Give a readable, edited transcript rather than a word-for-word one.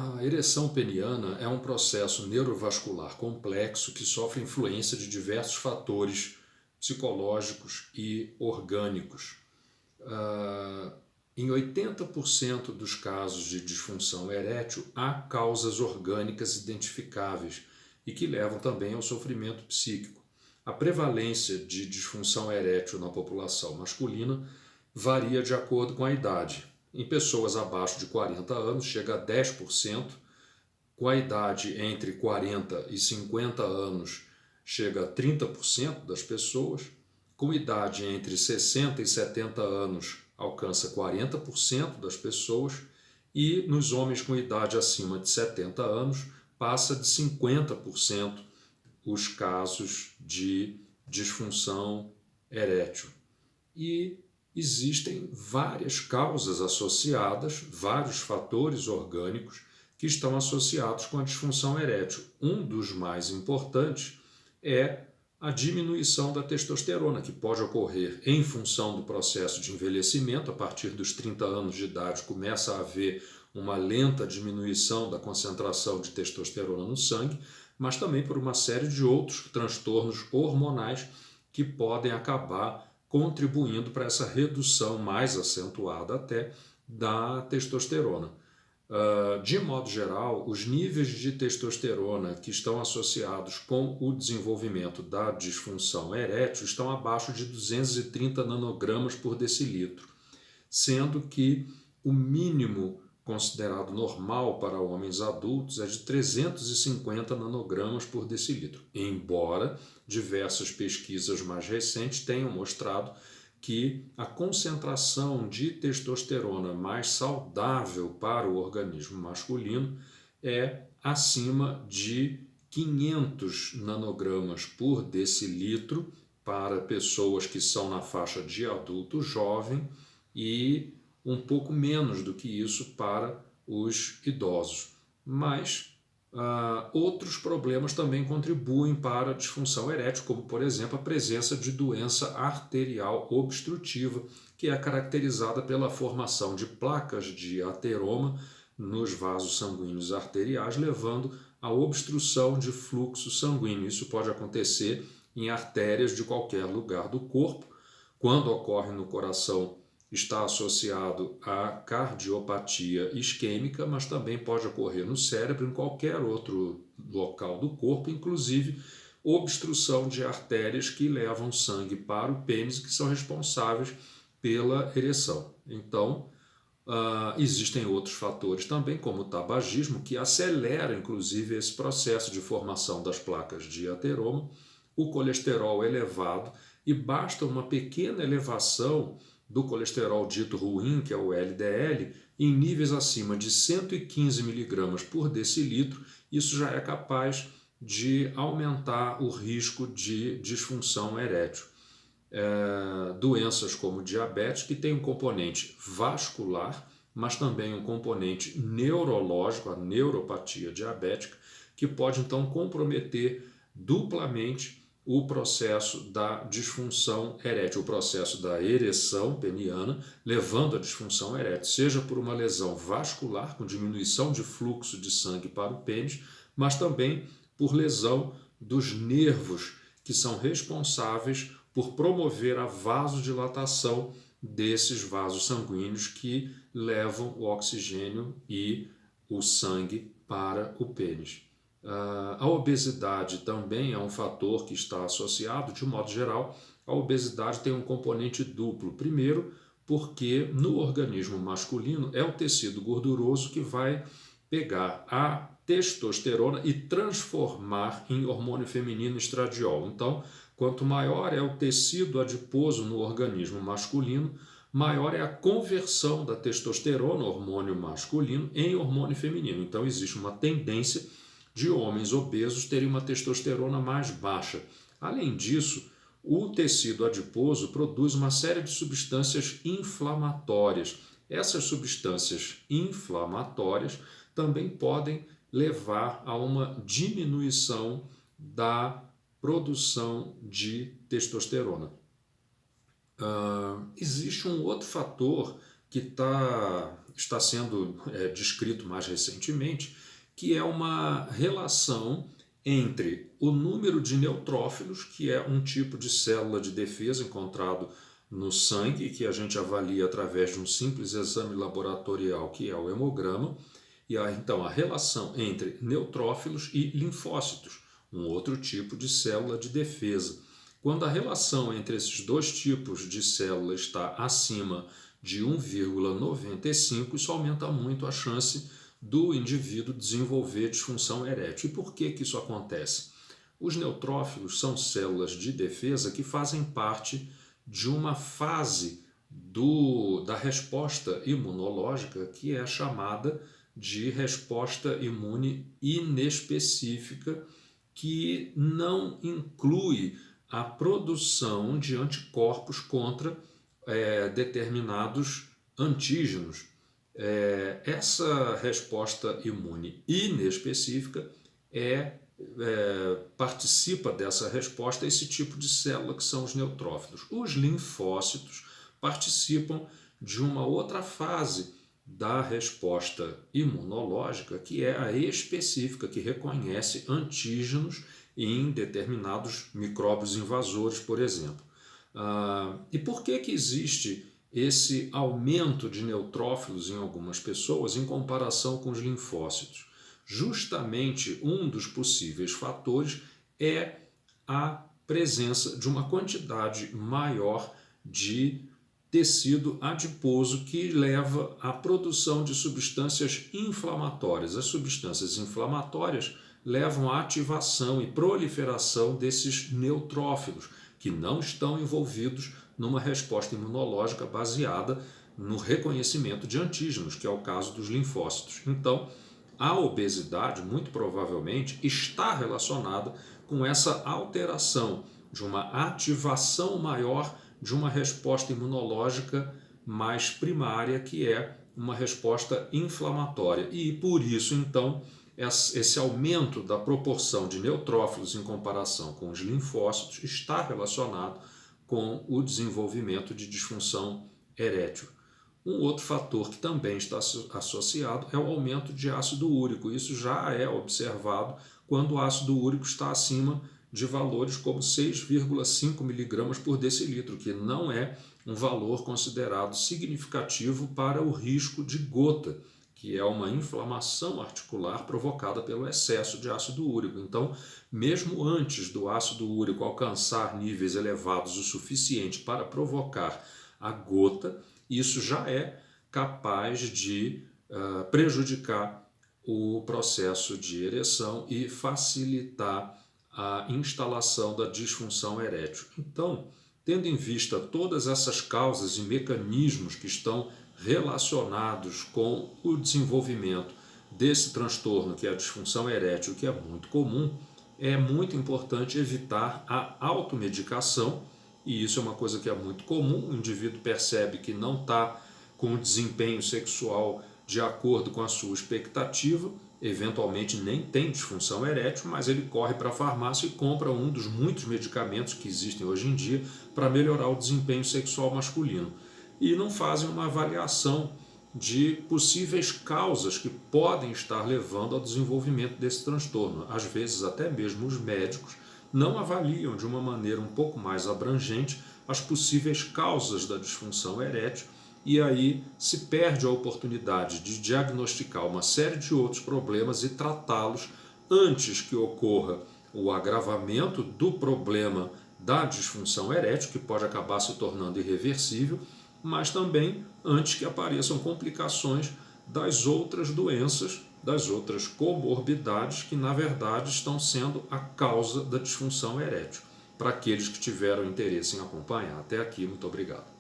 A ereção peniana é um processo neurovascular complexo que sofre influência de diversos fatores psicológicos e orgânicos. Ah, Em 80% dos casos de disfunção erétil, há causas orgânicas identificáveis e que levam também ao sofrimento psíquico. A prevalência de disfunção erétil na população masculina varia de acordo com a idade. Em pessoas abaixo de 40 anos, chega a 10%, com a idade entre 40 e 50 anos, chega a 30% das pessoas, com idade entre 60 e 70 anos, alcança 40% das pessoas, e nos homens com idade acima de 70 anos, passa de 50% os casos de disfunção erétil. E existem várias causas associadas, vários fatores orgânicos que estão associados com a disfunção erétil. Um dos mais importantes é a diminuição da testosterona, que pode ocorrer em função do processo de envelhecimento. A partir dos 30 anos de idade começa a haver uma lenta diminuição da concentração de testosterona no sangue, mas também por uma série de outros transtornos hormonais que podem acabar contribuindo para essa redução mais acentuada até da testosterona. De modo geral, os níveis de testosterona que estão associados com o desenvolvimento da disfunção erétil estão abaixo de 230 nanogramas por decilitro, sendo que o mínimo considerado normal para homens adultos é de 350 nanogramas por decilitro, embora diversas pesquisas mais recentes tenham mostrado que a concentração de testosterona mais saudável para o organismo masculino é acima de 500 nanogramas por decilitro para pessoas que são na faixa de adulto jovem e um pouco menos do que isso para os idosos. Mas outros problemas também contribuem para a disfunção erétil, como, por exemplo, a presença de doença arterial obstrutiva, que é caracterizada pela formação de placas de ateroma nos vasos sanguíneos arteriais, levando à obstrução de fluxo sanguíneo. Isso pode acontecer em artérias de qualquer lugar do corpo. Quando ocorre no coração, está associado à cardiopatia isquêmica, mas também pode ocorrer no cérebro, em qualquer outro local do corpo, inclusive obstrução de artérias que levam sangue para o pênis, que são responsáveis pela ereção. Então, existem outros fatores também, como o tabagismo, que acelera inclusive esse processo de formação das placas de ateroma, o colesterol elevado, e basta uma pequena elevação do colesterol dito ruim, que é o LDL, em níveis acima de 115 miligramas por decilitro, isso já é capaz de aumentar o risco de disfunção erétil. Doenças como diabetes, que tem um componente vascular, mas também um componente neurológico, a neuropatia diabética, que pode então comprometer duplamente o processo da disfunção erétil, o processo da ereção peniana, levando à disfunção erétil, seja por uma lesão vascular, com diminuição de fluxo de sangue para o pênis, mas também por lesão dos nervos, que são responsáveis por promover a vasodilatação desses vasos sanguíneos que levam o oxigênio e o sangue para o pênis. A obesidade também é um fator que está associado. De modo geral, a obesidade tem um componente duplo. Primeiro, porque no organismo masculino é o tecido gorduroso que vai pegar a testosterona e transformar em hormônio feminino estradiol. Então, quanto maior é o tecido adiposo no organismo masculino, maior é a conversão da testosterona, hormônio masculino, em hormônio feminino. Então, existe uma tendência de homens obesos terem uma testosterona mais baixa. Além disso, o tecido adiposo produz uma série de substâncias inflamatórias. Essas substâncias inflamatórias também podem levar a uma diminuição da produção de testosterona. Existe um outro fator está sendo descrito mais recentemente, que é uma relação entre o número de neutrófilos, que é um tipo de célula de defesa encontrado no sangue, que a gente avalia através de um simples exame laboratorial, que é o hemograma, e então a relação entre neutrófilos e linfócitos, um outro tipo de célula de defesa. Quando a relação entre esses dois tipos de célula está acima de 1,95, isso aumenta muito a chance do indivíduo desenvolver disfunção erétil. E por que isso acontece? Os neutrófilos são células de defesa que fazem parte de uma fase da resposta imunológica que é chamada de resposta imune inespecífica, que não inclui a produção de anticorpos contra determinados antígenos. Essa resposta imune inespecífica participa dessa resposta esse tipo de célula que são os neutrófilos. Os linfócitos participam de uma outra fase da resposta imunológica, que é a específica, que reconhece antígenos em determinados micróbios invasores, por exemplo. E por que existe esse aumento de neutrófilos em algumas pessoas em comparação com os linfócitos? Justamente um dos possíveis fatores é a presença de uma quantidade maior de tecido adiposo, que leva à produção de substâncias inflamatórias. As substâncias inflamatórias levam à ativação e proliferação desses neutrófilos, que não estão envolvidos numa resposta imunológica baseada no reconhecimento de antígenos, que é o caso dos linfócitos. Então, a obesidade, muito provavelmente, está relacionada com essa alteração de uma ativação maior de uma resposta imunológica mais primária, que é uma resposta inflamatória. E por isso, então, esse aumento da proporção de neutrófilos em comparação com os linfócitos está relacionado com o desenvolvimento de disfunção erétil. Um outro fator que também está associado é o aumento de ácido úrico. Isso já é observado quando o ácido úrico está acima de valores como 6,5 mg por decilitro, que não é um valor considerado significativo para o risco de gota, que é uma inflamação articular provocada pelo excesso de ácido úrico. Então, mesmo antes do ácido úrico alcançar níveis elevados o suficiente para provocar a gota, isso já é capaz de prejudicar o processo de ereção e facilitar a instalação da disfunção erétil. Então, tendo em vista todas essas causas e mecanismos que estão relacionados com o desenvolvimento desse transtorno, que é a disfunção erétil, que é muito comum, é muito importante evitar a automedicação, e isso é uma coisa que é muito comum. O indivíduo percebe que não está com o desempenho sexual de acordo com a sua expectativa, eventualmente nem tem disfunção erétil, mas ele corre para a farmácia e compra um dos muitos medicamentos que existem hoje em dia para melhorar o desempenho sexual masculino. E não fazem uma avaliação de possíveis causas que podem estar levando ao desenvolvimento desse transtorno. Às vezes, até mesmo os médicos não avaliam de uma maneira um pouco mais abrangente as possíveis causas da disfunção erétil, e aí se perde a oportunidade de diagnosticar uma série de outros problemas e tratá-los antes que ocorra o agravamento do problema da disfunção erétil, que pode acabar se tornando irreversível, mas também antes que apareçam complicações das outras doenças, das outras comorbidades que na verdade estão sendo a causa da disfunção erétil. Para aqueles que tiveram interesse em acompanhar até aqui, muito obrigado.